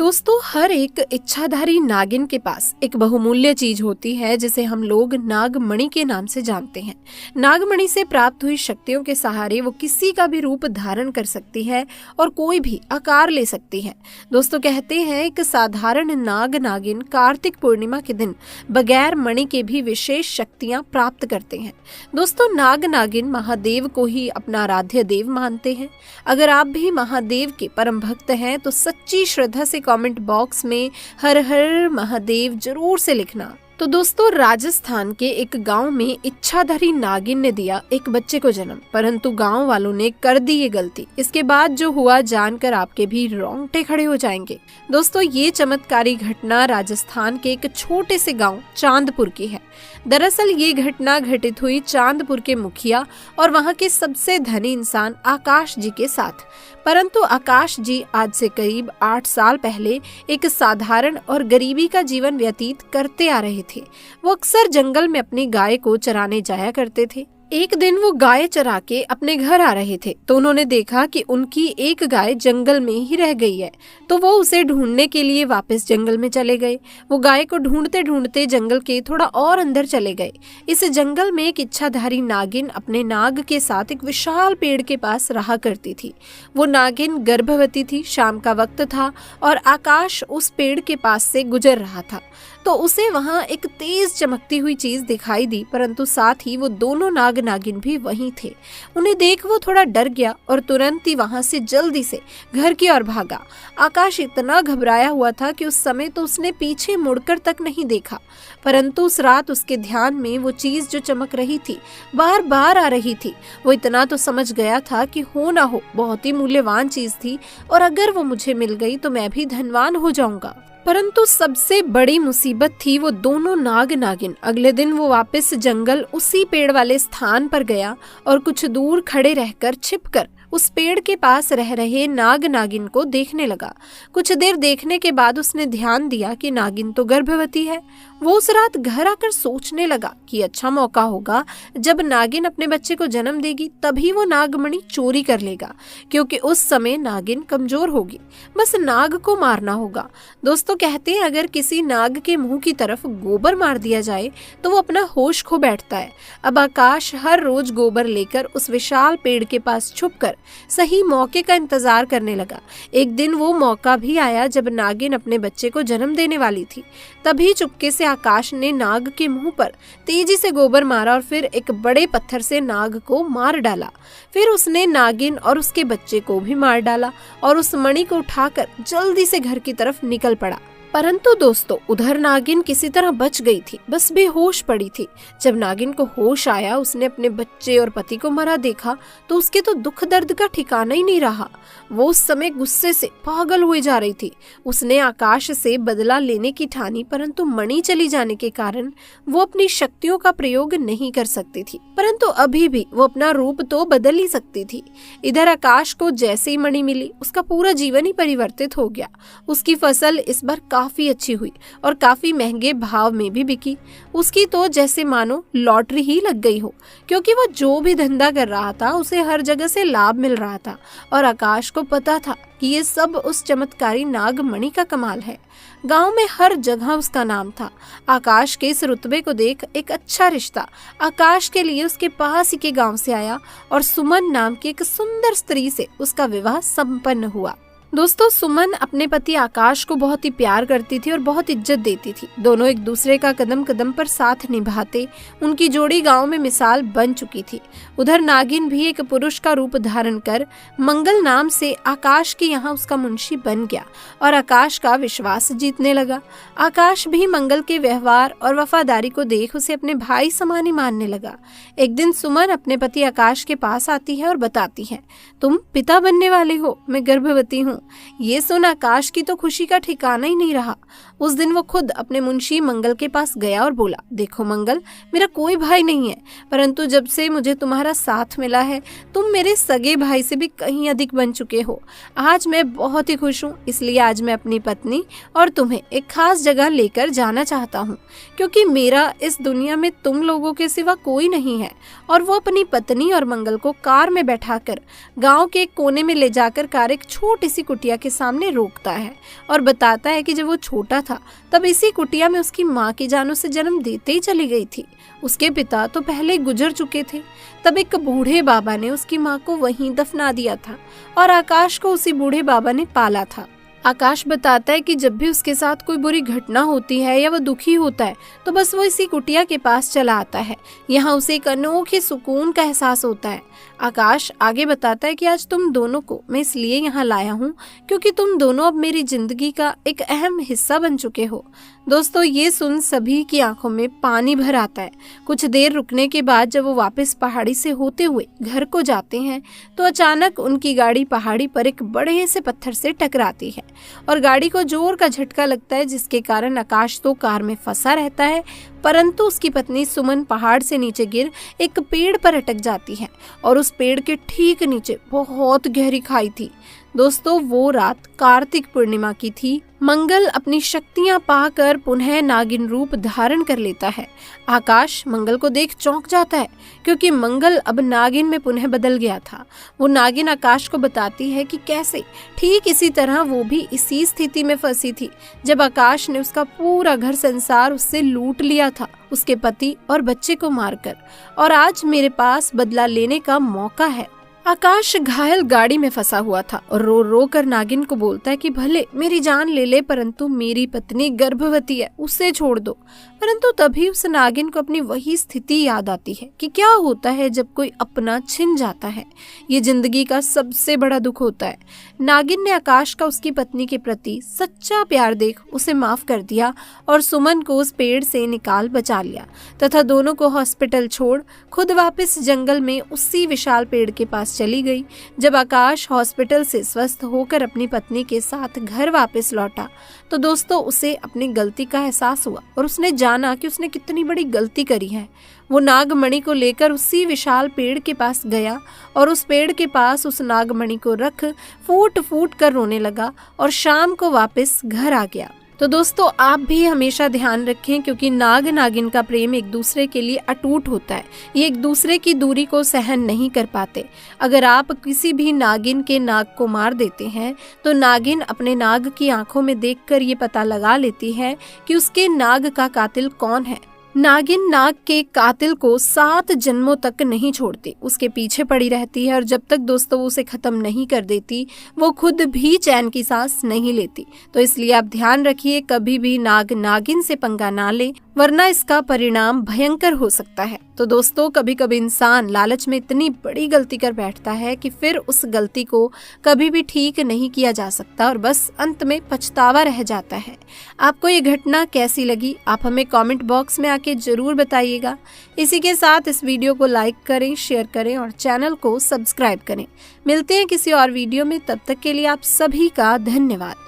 दोस्तों, हर एक इच्छाधारी नागिन के पास एक बहुमूल्य चीज होती है जिसे हम लोग नागमणि के नाम से जानते हैं। नागमणि से प्राप्त हुई शक्तियों के सहारे वो किसी का भी रूप धारण कर सकती है और कोई भी आकार ले सकती है। दोस्तों, कहते हैं एक साधारण नाग नागिन कार्तिक पूर्णिमा के दिन बगैर मणि के भी विशेष शक्तियां प्राप्त करते हैं। दोस्तों, नाग नागिन महादेव को ही अपना आराध्य देव मानते हैं। अगर आप भी महादेव के परम भक्त हैं तो सच्ची श्रद्धा से कमेंट बॉक्स में हर हर महादेव जरूर से लिखना। तो दोस्तों, राजस्थान के एक गांव में इच्छाधारी नागिन ने दिया एक बच्चे को जन्म, परंतु गांव वालों ने कर दी ये गलती। इसके बाद जो हुआ जानकर आपके भी रोंगटे खड़े हो जाएंगे। दोस्तों, ये चमत्कारी घटना राजस्थान के एक छोटे से गांव चांदपुर की है। दरअसल ये घटना घटित हुई चांदपुर के मुखिया और वहां के सबसे धनी इंसान आकाश जी के साथ। परंतु आकाश जी आज से करीब 8 साल पहले एक साधारण और गरीबी का जीवन व्यतीत करते आ रहे थे। वो अक्सर जंगल में अपनी गाय को चराने जाया करते थे। एक दिन वो गाय चरा के अपने घर आ रहे थे तो उन्होंने देखा कि उनकी एक गाय जंगल में ही रह गई है। तो वो उसे ढूंढने के लिए वापस जंगल में चले गए। वो गाय को ढूंढते ढूंढते जंगल के थोड़ा और अंदर चले गए। इस जंगल में एक इच्छाधारी नागिन अपने नाग के साथ एक विशाल पेड़ के पास रहा करती थी। वो नागिन गर्भवती थी। शाम का वक्त था और आकाश उस पेड़ के पास से गुजर रहा था तो उसे वहां एक तेज चमकती हुई चीज दिखाई दी, परंतु साथ ही वो दोनों नाग नागिन भी वहीं थे। उन्हें देख वो थोड़ा डर गया और तुरंत ही वहां से जल्दी से घर की ओर भागा। आकाश इतना घबराया हुआ था कि उस समय तो उसने पीछे मुड़कर तक नहीं देखा, परंतु उस रात उसके ध्यान में वो चीज जो चमक रही थी बार बार आ रही थी। वो इतना तो समझ गया था कि हो ना हो बहुत ही मूल्यवान चीज थी और अगर वो मुझे मिल गई तो मैं भी धनवान हो जाऊंगा। परंतु सबसे बड़ी मुसीबत थी वो दोनों नाग नागिन। अगले दिन वो वापस जंगल उसी पेड़ वाले स्थान पर गया और कुछ दूर खड़े रहकर छिपकर उस पेड़ के पास रह रहे नाग नागिन को देखने लगा। कुछ देर देखने के बाद उसने ध्यान दिया कि नागिन तो गर्भवती है। वो उस रात घर आकर सोचने लगा कि अच्छा मौका होगा जब नागिन अपने बच्चे को जन्म देगी तभी वो नागमणि चोरी कर लेगा, क्योंकि उस समय नागिन कमजोर होगी। बस नाग को मारना होगा। दोस्तों, कहते हैं अगर किसी नाग के मुंह की तरफ गोबर मार दिया जाए तो वो अपना होश खो बैठता है। अब आकाश हर रोज गोबर लेकर उस विशाल पेड़ के पास छुपकर सही मौके का इंतजार करने लगा। एक दिन वो मौका भी आया जब नागिन अपने बच्चे को जन्म देने वाली थी। तभी चुपके से आकाश ने नाग के मुंह पर तेजी से गोबर मारा और फिर एक बड़े पत्थर से नाग को मार डाला। फिर उसने नागिन और उसके बच्चे को भी मार डाला और उस मणि को उठाकर जल्दी से घर की तरफ निकल पड़ा। परंतु दोस्तों, उधर नागिन किसी तरह बच गई थी, बस बेहोश पड़ी थी। जब नागिन को होश आया उसने अपने बच्चे और पति को मरा देखा तो उसके तो दुख दर्द का ठिकाना ही नहीं रहा। वो उस समय गुस्से से पागल हुई जा रही थी। उसने आकाश से बदला लेने की ठानी, परंतु मणि चली जाने के कारण वो अपनी शक्तियों का प्रयोग नहीं कर सकती थी। परंतु अभी भी वो अपना रूप तो बदल ही सकती थी। इधर आकाश को जैसे ही मणि मिली उसका पूरा जीवन ही परिवर्तित हो गया। उसकी फसल इस बार काफी अच्छी हुई और काफी महंगे भाव में भी बिकी। उसकी तो जैसे मानो लॉटरी ही लग गई हो, क्योंकि वो जो भी धंधा कर रहा था उसे हर जगह से लाभ मिल रहा था और आकाश को पता था कि ये सब उस चमत्कारी नागमणि का कमाल है। गांव में हर जगह उसका नाम था। आकाश के इस रुतबे को देख एक अच्छा रिश्ता आकाश के लिए उसके पास ही के गांव से आया और सुमन नाम की एक सुंदर स्त्री से उसका विवाह संपन्न हुआ। दोस्तों, सुमन अपने पति आकाश को बहुत ही प्यार करती थी और बहुत इज्जत देती थी। दोनों एक दूसरे का कदम कदम पर साथ निभाते उनकी जोड़ी गांव में मिसाल बन चुकी थी। उधर नागिन भी एक पुरुष का रूप धारण कर मंगल नाम से आकाश के यहाँ उसका मुंशी बन गया और आकाश का विश्वास जीतने लगा। आकाश भी मंगल के व्यवहार और वफादारी को देख उसे अपने भाई समान ही मानने लगा। एक दिन सुमन अपने पति आकाश के पास आती है और बताती है, तुम पिता बनने वाले हो, मैं गर्भवती हूँ। ये सुन आकाश की तो खुशी का ठिकाना ही नहीं रहा। उस दिन वो खुद अपने मुंशी मंगल के पास गया और बोला, देखो मंगल, मेरा कोई भाई नहीं है, परंतु जब से मुझे तुम्हारा साथ मिला है तुम मेरे सगे भाई से भी कहीं अधिक बन चुके हो। आज मैं बहुत ही खुश हूँ, इसलिए आज मैं अपनी पत्नी और तुम्हें एक खास जगह लेकर जाना चाहता हूँ, क्योंकि मेरा इस दुनिया में तुम लोगों के सिवा कोई नहीं है। और वो अपनी पत्नी और मंगल को कार में बैठाकर गाँव के एक कोने में ले जाकर कार एक छोटी सी कुटिया के सामने रोकता है और बताता है कि जब वो छोटा था तब इसी कुटिया में उसकी माँ की जानों से जन्म देते ही चली गई थी। उसके पिता तो पहले ही गुजर चुके थे। तब एक बूढ़े बाबा ने उसकी माँ को वहीं दफना दिया था और आकाश को उसी बूढ़े बाबा ने पाला था। आकाश बताता है कि जब भी उसके साथ कोई बुरी घटना होती है या वो दुखी होता है तो बस वो इसी कुटिया के पास चला आता है। यहाँ उसे एक अनोखे सुकून का एहसास होता है। आकाश आगे बताता है कि आज तुम दोनों को मैं इसलिए यहाँ लाया हूँ क्योंकि तुम दोनों अब मेरी जिंदगी का एक अहम हिस्सा बन चुके हो। दोस्तों, ये सुन सभी की आंखों में पानी भर आता है। कुछ देर रुकने के बाद जब वो वापस पहाड़ी से होते हुए घर को जाते हैं तो अचानक उनकी गाड़ी पहाड़ी पर एक बड़े से पत्थर से टकराती है और गाड़ी को जोर का झटका लगता है, जिसके कारण आकाश तो कार में फंसा रहता है, परंतु उसकी पत्नी सुमन पहाड़ से नीचे गिर एक पेड़ पर अटक जाती है और उस पेड़ के ठीक नीचे बहुत गहरी खाई थी। दोस्तों, वो रात कार्तिक पूर्णिमा की थी। मंगल अपनी शक्तियां पाकर पुनः नागिन रूप धारण कर लेता है। आकाश मंगल को देख चौंक जाता है क्योंकि मंगल अब नागिन में पुनः बदल गया था। वो नागिन आकाश को बताती है कि कैसे ठीक इसी तरह वो भी इसी स्थिति में फंसी थी जब आकाश ने उसका पूरा घर संसार उससे लूट लिया था, उसके पति और बच्चे को मारकर, और आज मेरे पास बदला लेने का मौका है। आकाश घायल गाड़ी में फंसा हुआ था और रो रो कर नागिन को बोलता है कि भले मेरी जान ले ले, परंतु मेरी पत्नी गर्भवती है, उसे छोड़ दो। परंतु तभी उस नागिन को अपनी वही स्थिति याद आती है कि क्या होता है जब कोई अपना छिन जाता है। ये जिंदगी का सबसे बड़ा दुख होता है। नागिन ने आकाश का उसकी पत्नी के प्रति सच्चा प्यार देख उसे माफ कर दिया और सुमन को उस पेड़ से निकाल बचा लिया तथा दोनों को हॉस्पिटल छोड़ खुद वापस जंगल में उसी विशाल पेड़ के पास चली गई। जब आकाश हॉस्पिटल से स्वस्थ होकर अपनी पत्नी के साथ घर वापस लौटा तो दोस्तों उसे अपनी गलती का एहसास हुआ और उसने जाना कि उसने कितनी बड़ी गलती करी है। वो नागमणि को लेकर उसी विशाल पेड़ के पास गया और उस पेड़ के पास उस नागमणि को रख फूट फूट कर रोने लगा और शाम को वापस घर आ गया। तो दोस्तों, आप भी हमेशा ध्यान रखें क्योंकि नाग नागिन का प्रेम एक दूसरे के लिए अटूट होता है। ये एक दूसरे की दूरी को सहन नहीं कर पाते। अगर आप किसी भी नागिन के नाग को मार देते हैं तो नागिन अपने नाग की आंखों में देखकर ये पता लगा लेती है कि उसके नाग का कातिल कौन है। नागिन नाग के कातिल को 7 जन्मों तक नहीं छोड़ती, उसके पीछे पड़ी रहती है और जब तक दोस्तों वो उसे खत्म नहीं कर देती वो खुद भी चैन की सांस नहीं लेती। तो इसलिए आप ध्यान रखिए, कभी भी नाग नागिन से पंगा ना ले, वरना इसका परिणाम भयंकर हो सकता है। तो दोस्तों, कभी कभी इंसान लालच में इतनी बड़ी गलती कर बैठता है कि फिर उस गलती को कभी भी ठीक नहीं किया जा सकता और बस अंत में पछतावा रह जाता है। आपको ये घटना कैसी लगी, आप हमें कमेंट बॉक्स में आके जरूर बताइएगा। इसी के साथ इस वीडियो को लाइक करें, शेयर करें और चैनल को सब्सक्राइब करें। मिलते हैं किसी और वीडियो में, तब तक के लिए आप सभी का धन्यवाद।